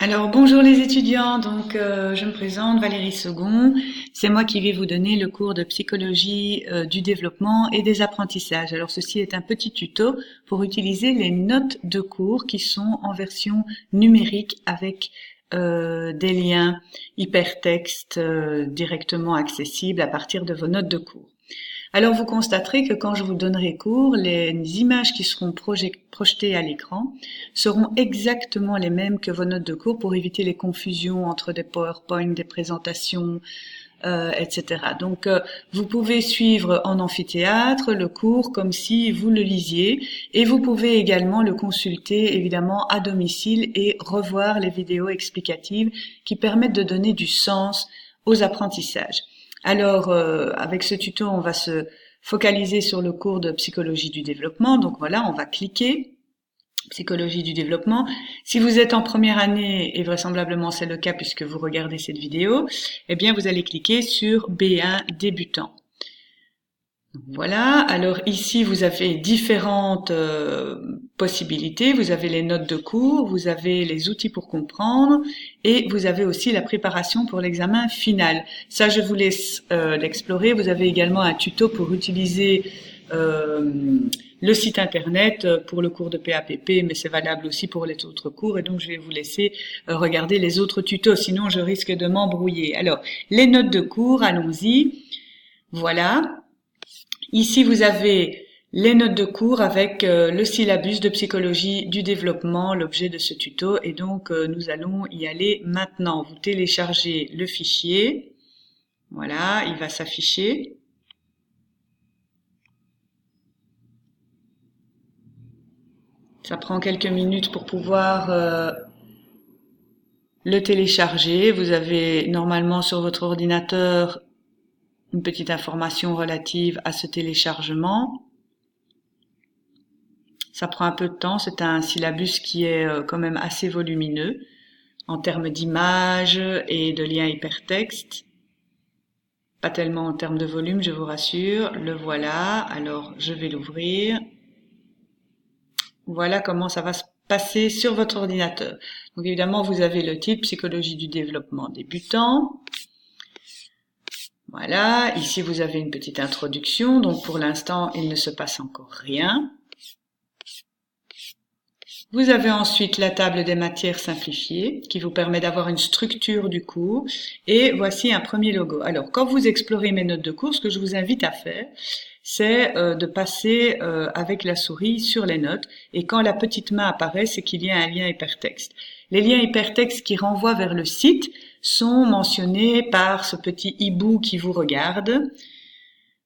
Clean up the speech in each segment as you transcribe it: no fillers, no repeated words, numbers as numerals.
Alors bonjour les étudiants, je me présente Valérie Segon, c'est moi qui vais vous donner le cours de psychologie du développement et des apprentissages. Alors ceci est un petit tuto pour utiliser les notes de cours qui sont en version numérique avec des liens hypertextes directement accessibles à partir de vos notes de cours. Alors vous constaterez que quand je vous donnerai cours, les images qui seront projetées à l'écran seront exactement les mêmes que vos notes de cours pour éviter les confusions entre des PowerPoint, des présentations, etc. Vous pouvez suivre en amphithéâtre le cours comme si vous le lisiez et vous pouvez également le consulter évidemment à domicile et revoir les vidéos explicatives qui permettent de donner du sens aux apprentissages. Alors, avec ce tuto, on va se focaliser sur le cours de psychologie du développement. Donc voilà, on va cliquer psychologie du développement. Si vous êtes en première année, et vraisemblablement c'est le cas puisque vous regardez cette vidéo, eh bien vous allez cliquer sur B1 débutant. Voilà, alors ici vous avez différentes possibilités, vous avez les notes de cours, vous avez les outils pour comprendre et vous avez aussi la préparation pour l'examen final. Ça je vous laisse l'explorer, vous avez également un tuto pour utiliser le site internet pour le cours de PAPP, mais c'est valable aussi pour les autres cours et donc je vais vous laisser regarder les autres tutos, sinon je risque de m'embrouiller. Alors, les notes de cours, allons-y, voilà. Ici, vous avez les notes de cours avec le syllabus de psychologie du développement, l'objet de ce tuto. Et donc, nous allons y aller maintenant. Vous téléchargez le fichier. Voilà, il va s'afficher. Ça prend quelques minutes pour pouvoir le télécharger. Vous avez normalement sur votre ordinateur une petite information relative à ce téléchargement. Ça prend un peu de temps, c'est un syllabus qui est quand même assez volumineux en termes d'images et de liens hypertextes. Pas tellement en termes de volume, je vous rassure. Le voilà, alors je vais l'ouvrir. Voilà comment ça va se passer sur votre ordinateur. Donc évidemment, vous avez le titre Psychologie du développement débutant. Voilà, ici vous avez une petite introduction, donc pour l'instant il ne se passe encore rien. Vous avez ensuite la table des matières simplifiées qui vous permet d'avoir une structure du cours et voici un premier logo. Alors quand vous explorez mes notes de cours, ce que je vous invite à faire, c'est de passer avec la souris sur les notes et quand la petite main apparaît, c'est qu'il y a un lien hypertexte. Les liens hypertextes qui renvoient vers le site sont mentionnés par ce petit hibou qui vous regarde.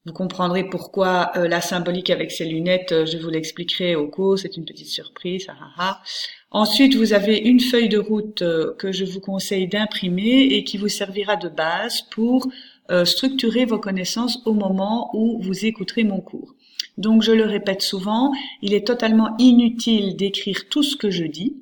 Vous comprendrez pourquoi la symbolique avec ses lunettes, je vous l'expliquerai au cours, c'est une petite surprise. Ensuite, vous avez une feuille de route que je vous conseille d'imprimer et qui vous servira de base pour structurer vos connaissances au moment où vous écouterez mon cours. Donc, je le répète souvent, il est totalement inutile d'écrire tout ce que je dis,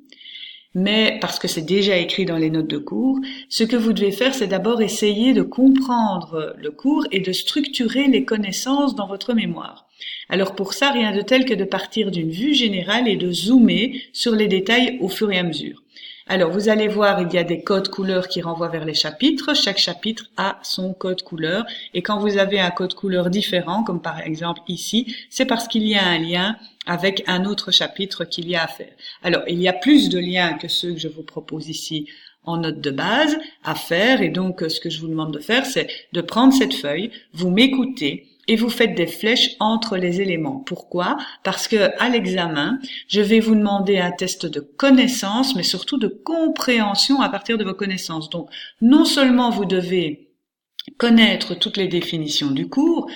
mais parce que c'est déjà écrit dans les notes de cours, ce que vous devez faire, c'est d'abord essayer de comprendre le cours et de structurer les connaissances dans votre mémoire. Alors pour ça, rien de tel que de partir d'une vue générale et de zoomer sur les détails au fur et à mesure. Alors vous allez voir, il y a des codes couleurs qui renvoient vers les chapitres. Chaque chapitre a son code couleur. Et quand vous avez un code couleur différent, comme par exemple ici, c'est parce qu'il y a un lien avec un autre chapitre qu'il y a à faire. Alors, il y a plus de liens que ceux que je vous propose ici en note de base à faire. Et donc, ce que je vous demande de faire, c'est de prendre cette feuille, vous m'écoutez, et vous faites des flèches entre les éléments. Pourquoi? Parce que à l'examen, je vais vous demander un test de connaissance, mais surtout de compréhension à partir de vos connaissances. Donc, non seulement vous devez connaître toutes les définitions du cours,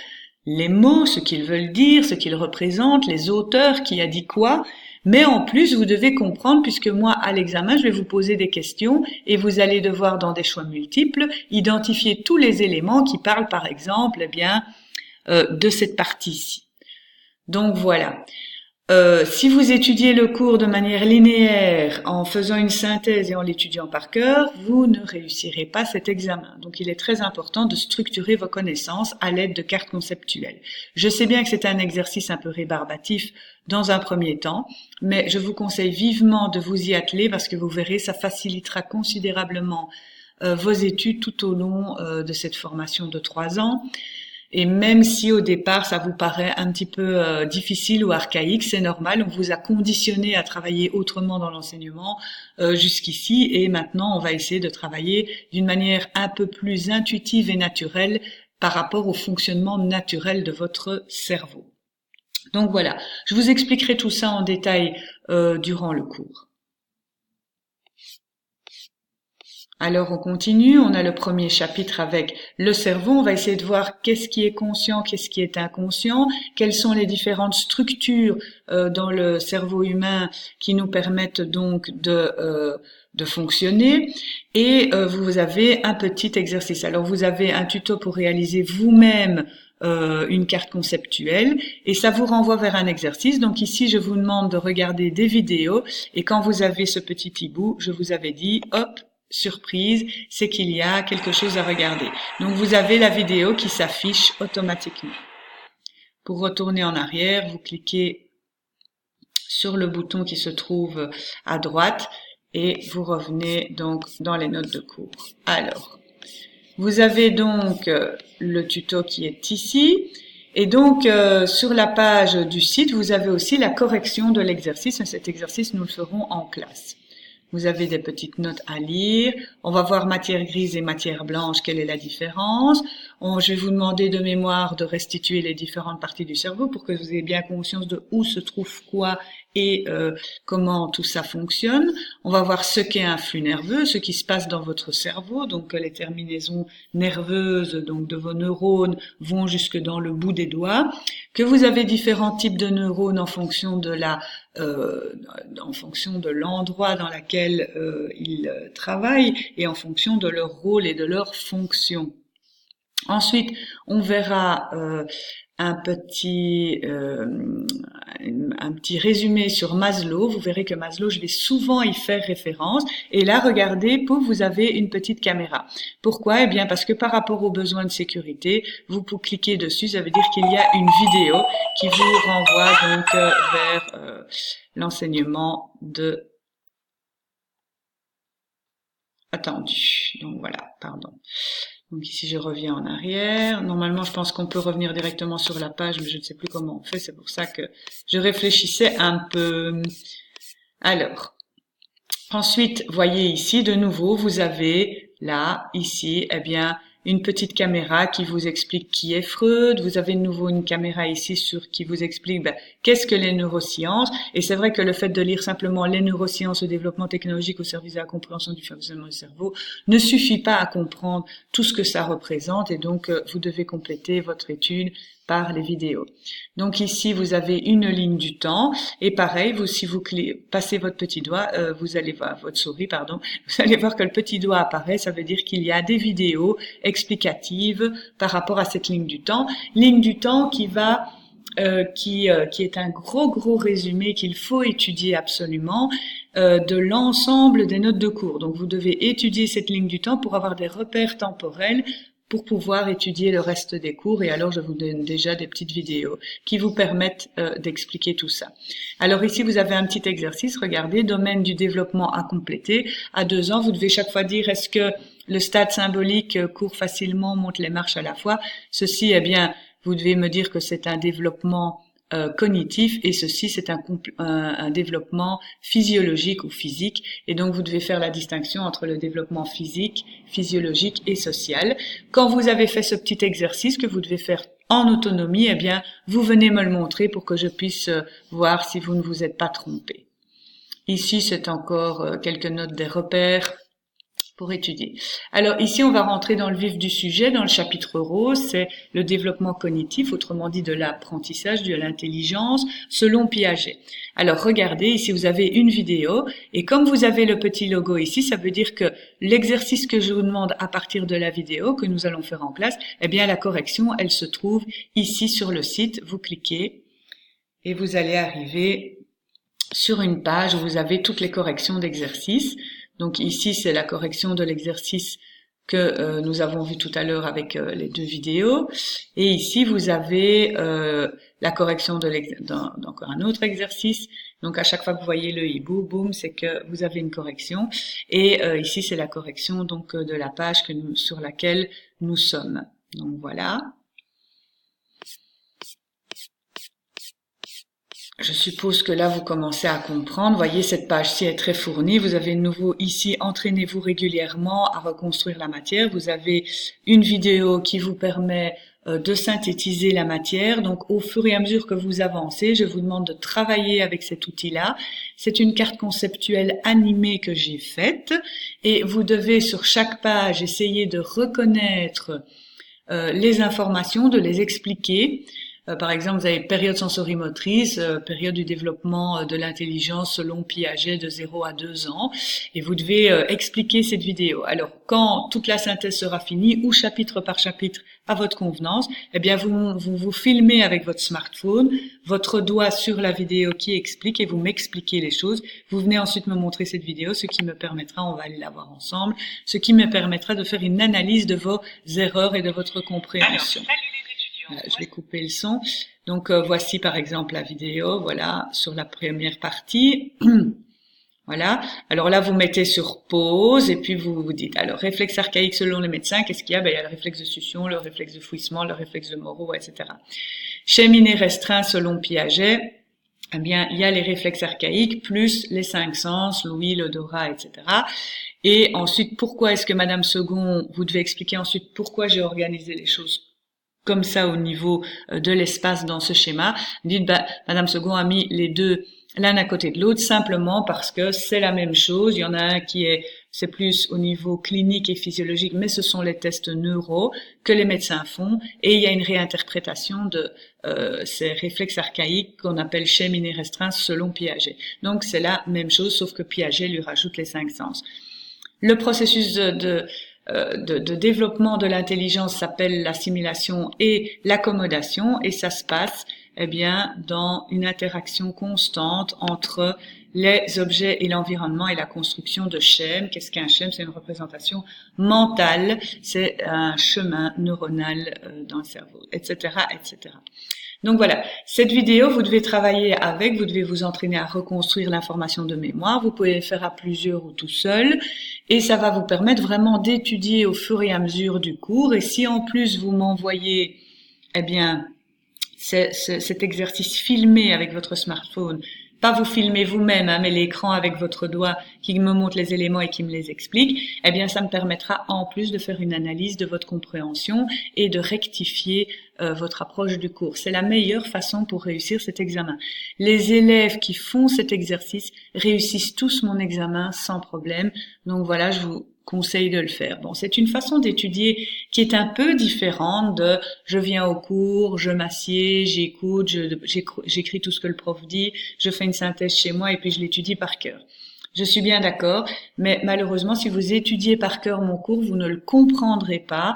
les mots, ce qu'ils veulent dire, ce qu'ils représentent, les auteurs, qui a dit quoi, mais en plus, vous devez comprendre, puisque moi, à l'examen, je vais vous poser des questions et vous allez devoir, dans des choix multiples, identifier tous les éléments qui parlent, par exemple, de cette partie-ci. Donc voilà. Si vous étudiez le cours de manière linéaire en faisant une synthèse et en l'étudiant par cœur, vous ne réussirez pas cet examen. Donc il est très important de structurer vos connaissances à l'aide de cartes conceptuelles. Je sais bien que c'est un exercice un peu rébarbatif dans un premier temps, mais je vous conseille vivement de vous y atteler parce que vous verrez, ça facilitera considérablement vos études tout au long de cette formation de 3 ans. Et même si au départ ça vous paraît un petit peu difficile ou archaïque, c'est normal, on vous a conditionné à travailler autrement dans l'enseignement jusqu'ici, et maintenant on va essayer de travailler d'une manière un peu plus intuitive et naturelle par rapport au fonctionnement naturel de votre cerveau. Donc voilà, je vous expliquerai tout ça en détail durant le cours. Alors on continue, on a le premier chapitre avec le cerveau, on va essayer de voir qu'est-ce qui est conscient, qu'est-ce qui est inconscient, quelles sont les différentes structures dans le cerveau humain qui nous permettent donc de fonctionner. Et vous avez un petit exercice. Alors vous avez un tuto pour réaliser vous-même une carte conceptuelle et ça vous renvoie vers un exercice. Donc ici je vous demande de regarder des vidéos et quand vous avez ce petit hibou, je vous avais dit hop, surprise, c'est qu'il y a quelque chose à regarder. Donc vous avez la vidéo qui s'affiche automatiquement. Pour retourner en arrière, vous cliquez sur le bouton qui se trouve à droite et vous revenez donc dans les notes de cours. Alors, vous avez donc le tuto qui est ici. Et donc, sur la page du site, vous avez aussi la correction de l'exercice. Cet exercice, nous le ferons en classe. Vous avez des petites notes à lire. On va voir matière grise et matière blanche. Quelle est la différence? Je vais vous demander de mémoire de restituer les différentes parties du cerveau pour que vous ayez bien conscience de où se trouve quoi et comment tout ça fonctionne. On va voir ce qu'est un flux nerveux, ce qui se passe dans votre cerveau. Donc les terminaisons nerveuses donc de vos neurones vont jusque dans le bout des doigts. Que vous avez différents types de neurones en fonction de l'endroit dans lequel ils travaillent et en fonction de leur rôle et de leur fonction. Ensuite, on verra un petit résumé sur Maslow. Vous verrez que Maslow, je vais souvent y faire référence. Et là, regardez, pouf, vous avez une petite caméra. Pourquoi? Eh bien, parce que par rapport aux besoins de sécurité, vous cliquez dessus, ça veut dire qu'il y a une vidéo qui vous renvoie donc vers l'enseignement de attendu. Donc voilà, pardon. Donc ici, je reviens en arrière. Normalement, je pense qu'on peut revenir directement sur la page, mais je ne sais plus comment on fait. C'est pour ça que je réfléchissais un peu. Alors, ensuite, voyez ici, de nouveau, vous avez là, ici, eh bien, une petite caméra qui vous explique qui est Freud. Vous avez de nouveau une caméra ici qui vous explique qu'est-ce que les neurosciences. Et c'est vrai que le fait de lire simplement les neurosciences au développement technologique au service de la compréhension du fonctionnement du cerveau ne suffit pas à comprendre tout ce que ça représente. Et donc, vous devez compléter votre étude par les vidéos. Donc ici, vous avez une ligne du temps. Et pareil, si vous passez votre petit doigt, vous allez voir votre souris, pardon, vous allez voir que le petit doigt apparaît. Ça veut dire qu'il y a des vidéos explicatives par rapport à cette ligne du temps. Ligne du temps qui est un gros résumé qu'il faut étudier absolument de l'ensemble des notes de cours. Donc vous devez étudier cette ligne du temps pour avoir des repères temporels pour pouvoir étudier le reste des cours. Et alors, je vous donne déjà des petites vidéos qui vous permettent d'expliquer tout ça. Alors ici, vous avez un petit exercice. Regardez, domaine du développement à compléter. À 2 ans, vous devez chaque fois dire est-ce que le stade symbolique court facilement, monte les marches à la fois. Ceci, eh bien, vous devez me dire que c'est un développement cognitif et ceci c'est un développement physiologique ou physique et donc vous devez faire la distinction entre le développement physique, physiologique et social. Quand vous avez fait ce petit exercice que vous devez faire en autonomie, eh bien vous venez me le montrer pour que je puisse voir si vous ne vous êtes pas trompé. Ici c'est encore quelques notes des repères pour étudier. Alors ici, on va rentrer dans le vif du sujet, dans le chapitre rose, c'est le développement cognitif, autrement dit de l'apprentissage, de l'intelligence, selon Piaget. Alors regardez, ici vous avez une vidéo, et comme vous avez le petit logo ici, ça veut dire que l'exercice que je vous demande à partir de la vidéo, que nous allons faire en classe, eh bien la correction, elle se trouve ici sur le site, vous cliquez, et vous allez arriver sur une page où vous avez toutes les corrections d'exercices. Donc ici, c'est la correction de l'exercice que nous avons vu tout à l'heure avec les deux vidéos. Et ici, vous avez la correction d'encore un autre exercice. Donc à chaque fois que vous voyez le hibou, boum, c'est que vous avez une correction. Et ici, c'est la correction donc de la page sur laquelle nous sommes. Donc voilà. Je suppose que là, vous commencez à comprendre. Voyez, cette page-ci est très fournie. Vous avez de nouveau ici, entraînez-vous régulièrement à reconstruire la matière. Vous avez une vidéo qui vous permet de synthétiser la matière. Donc, au fur et à mesure que vous avancez, je vous demande de travailler avec cet outil-là. C'est une carte conceptuelle animée que j'ai faite. Et vous devez, sur chaque page, essayer de reconnaître les informations, de les expliquer. Par exemple, vous avez période sensorimotrice, période du développement de l'intelligence selon Piaget de 0 à 2 ans, et vous devez expliquer cette vidéo. Alors, quand toute la synthèse sera finie, ou chapitre par chapitre à votre convenance, eh bien, vous filmez avec votre smartphone, votre doigt sur la vidéo qui explique, et vous m'expliquez les choses. Vous venez ensuite me montrer cette vidéo, ce qui me permettra, on va aller la voir ensemble, ce qui me permettra de faire une analyse de vos erreurs et de votre compréhension. Voilà, je vais couper le son. Donc voici par exemple la vidéo, voilà, sur la première partie. Voilà. Alors là, vous mettez sur pause et puis vous vous dites, alors réflexe archaïque selon les médecins, qu'est-ce qu'il y a? Ben, il y a le réflexe de succion, le réflexe de fouissement, le réflexe de Moreau, etc. Cheminée restreint selon Piaget, eh bien, il y a les réflexes archaïques plus les 5 sens, l'ouïe, l'odorat, etc. Et ensuite, pourquoi est-ce que Madame Second, vous devez expliquer ensuite pourquoi j'ai organisé les choses comme ça au niveau de l'espace dans ce schéma. Dites, Madame Second a mis les deux l'un à côté de l'autre simplement parce que c'est la même chose. Il y en a un c'est plus au niveau clinique et physiologique, mais ce sont les tests neuro que les médecins font, et il y a une réinterprétation de ces réflexes archaïques qu'on appelle cheminée restreinte selon Piaget. Donc c'est la même chose, sauf que Piaget lui rajoute les 5 sens. Le processus de développement de l'intelligence s'appelle l'assimilation et l'accommodation, et ça se passe eh bien dans une interaction constante entre les objets et l'environnement et la construction de schèmes. Qu'est-ce qu'un schème? C'est une représentation mentale, c'est un chemin neuronal dans le cerveau, etc., etc. Donc voilà, cette vidéo, vous devez travailler avec, vous devez vous entraîner à reconstruire l'information de mémoire. Vous pouvez le faire à plusieurs ou tout seul, et ça va vous permettre vraiment d'étudier au fur et à mesure du cours. Et si en plus vous m'envoyez, eh bien, cet exercice filmé avec votre smartphone, pas vous filmer vous-même, hein, mais l'écran avec votre doigt qui me montre les éléments et qui me les explique, eh bien ça me permettra en plus de faire une analyse de votre compréhension et de rectifier votre approche du cours. C'est la meilleure façon pour réussir cet examen. Les élèves qui font cet exercice réussissent tous mon examen sans problème. Donc voilà, je vous conseille de le faire. Bon, c'est une façon d'étudier qui est un peu différente de je viens au cours, je m'assieds, j'écoute, j'écris tout ce que le prof dit, je fais une synthèse chez moi et puis je l'étudie par cœur. Je suis bien d'accord, mais malheureusement, si vous étudiez par cœur mon cours, vous ne le comprendrez pas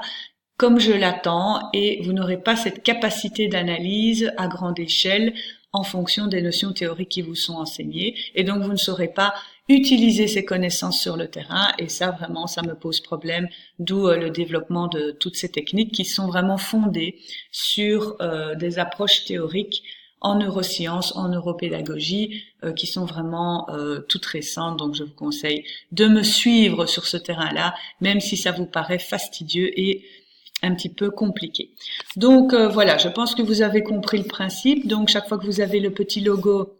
comme je l'attends et vous n'aurez pas cette capacité d'analyse à grande échelle en fonction des notions théoriques qui vous sont enseignées, et donc vous ne saurez pas utiliser ces connaissances sur le terrain, et ça vraiment ça me pose problème, d'où le développement de toutes ces techniques qui sont vraiment fondées sur des approches théoriques en neurosciences, en neuropédagogie, qui sont vraiment toutes récentes. Donc je vous conseille de me suivre sur ce terrain-là, même si ça vous paraît fastidieux et un petit peu compliqué. Donc voilà, je pense que vous avez compris le principe. Donc chaque fois que vous avez le petit logo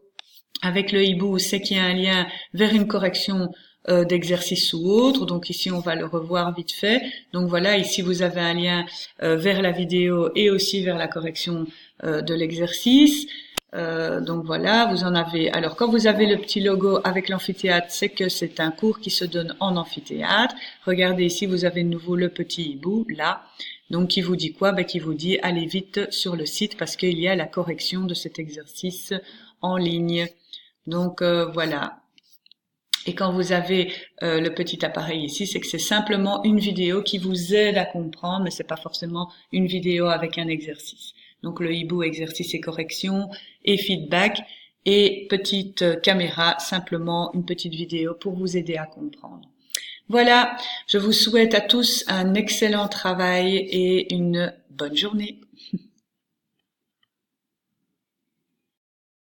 avec le hibou, c'est qu'il y a un lien vers une correction d'exercice ou autre. Donc ici on va le revoir vite fait. Donc voilà, ici vous avez un lien vers la vidéo et aussi vers la correction de l'exercice. Donc voilà, vous en avez. Alors quand vous avez le petit logo avec l'amphithéâtre, c'est que c'est un cours qui se donne en amphithéâtre. Regardez ici, vous avez de nouveau le petit hibou là. Donc qui vous dit quoi? Qui vous dit allez vite sur le site parce qu'il y a la correction de cet exercice en ligne. Donc voilà. Et quand vous avez le petit appareil ici, c'est que c'est simplement une vidéo qui vous aide à comprendre, mais c'est pas forcément une vidéo avec un exercice. donc le hibou exercice et correction et feedback, et petite caméra, simplement une petite vidéo pour vous aider à comprendre. Voilà, je vous souhaite à tous un excellent travail et une bonne journée.